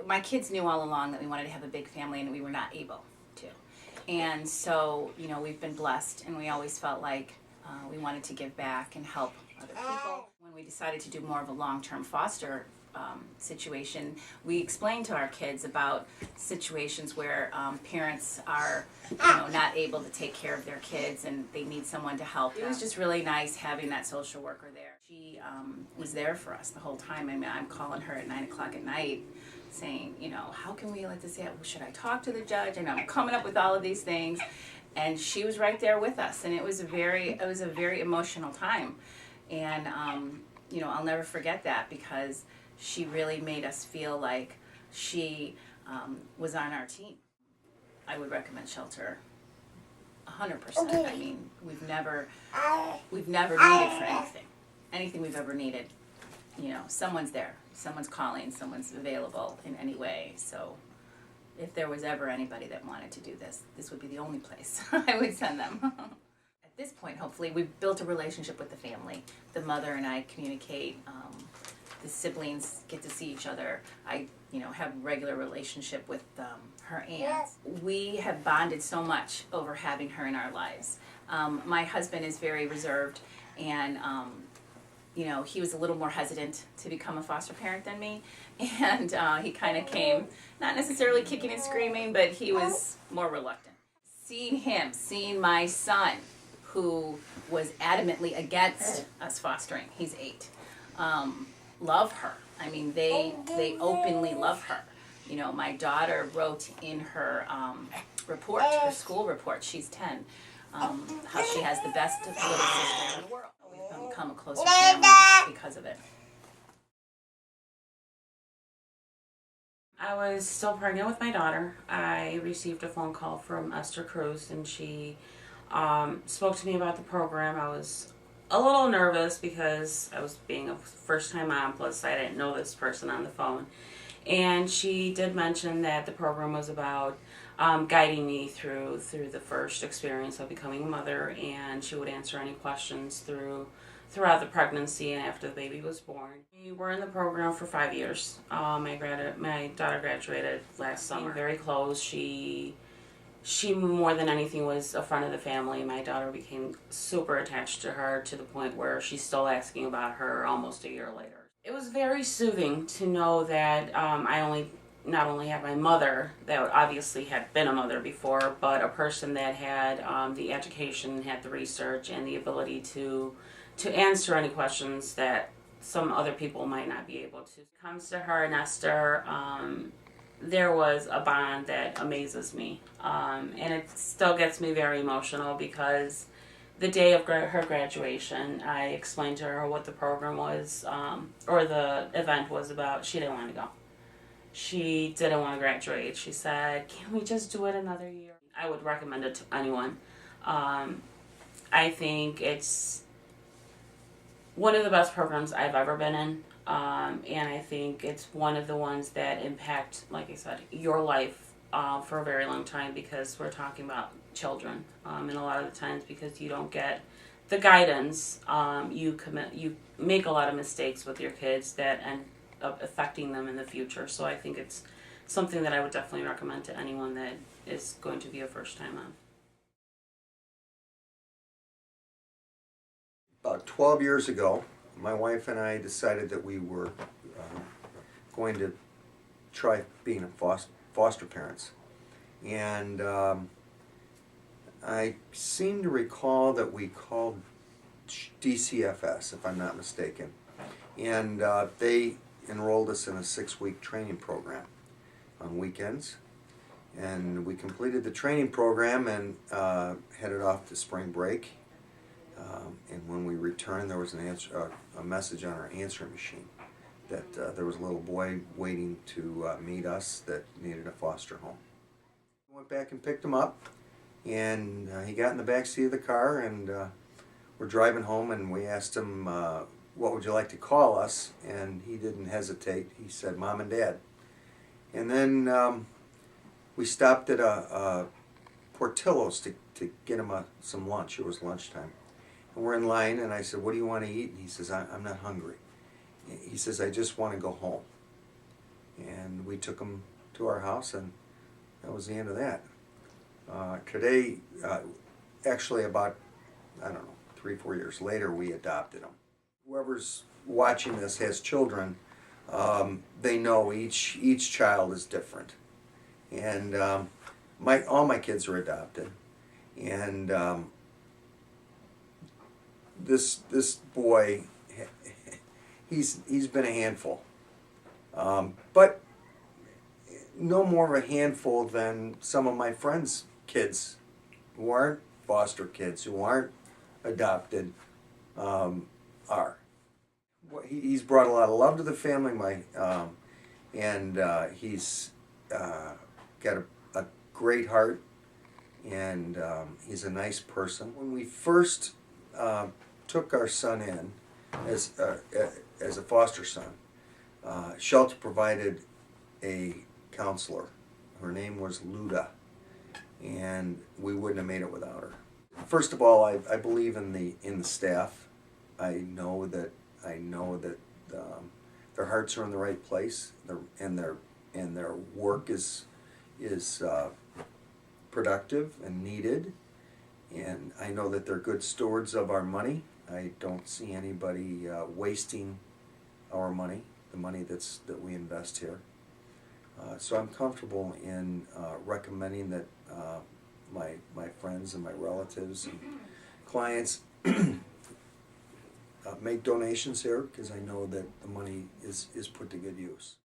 my kids knew all along that we wanted to have a big family and we were not able to. And so, you know, we've been blessed and we always felt like we wanted to give back and help other people. When we decided to do more of a long-term foster situation, we explained to our kids about situations where parents are, you know, not able to take care of their kids and they need someone to help. It was just really nice having that social worker there. She was there for us the whole time. I mean, I'm calling her at 9 o'clock at night saying, you know, how can we let this happen? Should I talk to the judge? And I'm coming up with all of these things. And she was right there with us. And it was a very emotional time. And, you know, I'll never forget that because she really made us feel like she was on our team. I would recommend Shelter 100%. I mean, we've never needed for anything we've ever needed. You know, someone's there, someone's calling, someone's available in any way. So if there was ever anybody that wanted to do this, this would be the only place I would send them. At this point, hopefully, we've built a relationship with the family. The mother and I communicate. The siblings get to see each other. I, you know, have a regular relationship with her aunts. We have bonded so much over having her in our lives. My husband is very reserved, and you know, he was a little more hesitant to become a foster parent than me, and he kind of came, not necessarily kicking and screaming, but he was more reluctant. Seeing my son, who was adamantly against us fostering, he's 8, love her. I mean, they openly love her. You know, my daughter wrote in her report, her school report, she's 10, how she has the best little sister in the world. We've become a closer family because of it. I was still pregnant with my daughter. I received a phone call from Esther Cruz, and she spoke to me about the program. I was a little nervous because I was being a first-time mom, plus I didn't know this person on the phone. And she did mention that the program was about guiding me through the first experience of becoming a mother, and she would answer any questions throughout the pregnancy and after the baby was born. We were in the program for 5 years. My daughter graduated last summer. Very close. She more than anything was a friend of the family. My daughter became super attached to her to the point where she's still asking about her almost a year later. It was very soothing to know that I not only had my mother, that obviously had been a mother before, but a person that had the education, had the research, and the ability to answer any questions that some other people might not be able to. When it comes to her and Esther, there was a bond that amazes me. And it still gets me very emotional because the day of her graduation, I explained to her what the program was, or the event was about. She didn't want to go. She didn't want to graduate. She said, "Can we just do it another year?" I would recommend it to anyone. I think it's one of the best programs I've ever been in. And I think it's one of the ones that impact, like I said, your life for a very long time, because we're talking about children. And a lot of the times, because you don't get the guidance, you make a lot of mistakes with your kids that end up affecting them in the future. So I think it's something that I would definitely recommend to anyone that is going to be a first-time mom. About 12 years ago, my wife and I decided that we were going to try being foster parents. And I seem to recall that we called DCFS, if I'm not mistaken. And they enrolled us in a 6-week training program on weekends. And we completed the training program and headed off to spring break. And when we returned, there was a message on our answering machine that there was a little boy waiting to meet us that needed a foster home. We went back and picked him up, and he got in the back seat of the car, and we're driving home, and we asked him, what would you like to call us? And he didn't hesitate. He said, Mom and Dad. And then we stopped at a Portillo's to get him some lunch. It was lunchtime. And we're in line, and I said, what do you want to eat? And he says, I'm not hungry. He says, I just want to go home. and we took them to our house, and that was the end of that. Today, actually about, I don't know, 3-4 years later, we adopted them. Whoever's watching this has children, they know each child is different. And all my kids are adopted. And this boy, he's been a handful. But no more of a handful than some of my friends' kids who aren't foster kids, who aren't adopted, are. He's brought a lot of love to the family, and he's got a great heart, and he's a nice person. When we first took our son in as a foster son, Shelter provided a counselor. Her name was Luda, and we wouldn't have made it without her. First of all, I believe in the staff. I know that their hearts are in the right place, and their work is productive and needed, and I know that they're good stewards of our money. I don't see anybody wasting our money, the money that we invest here. So I'm comfortable in recommending that my friends and my relatives and clients make donations here, because I know that the money is put to good use.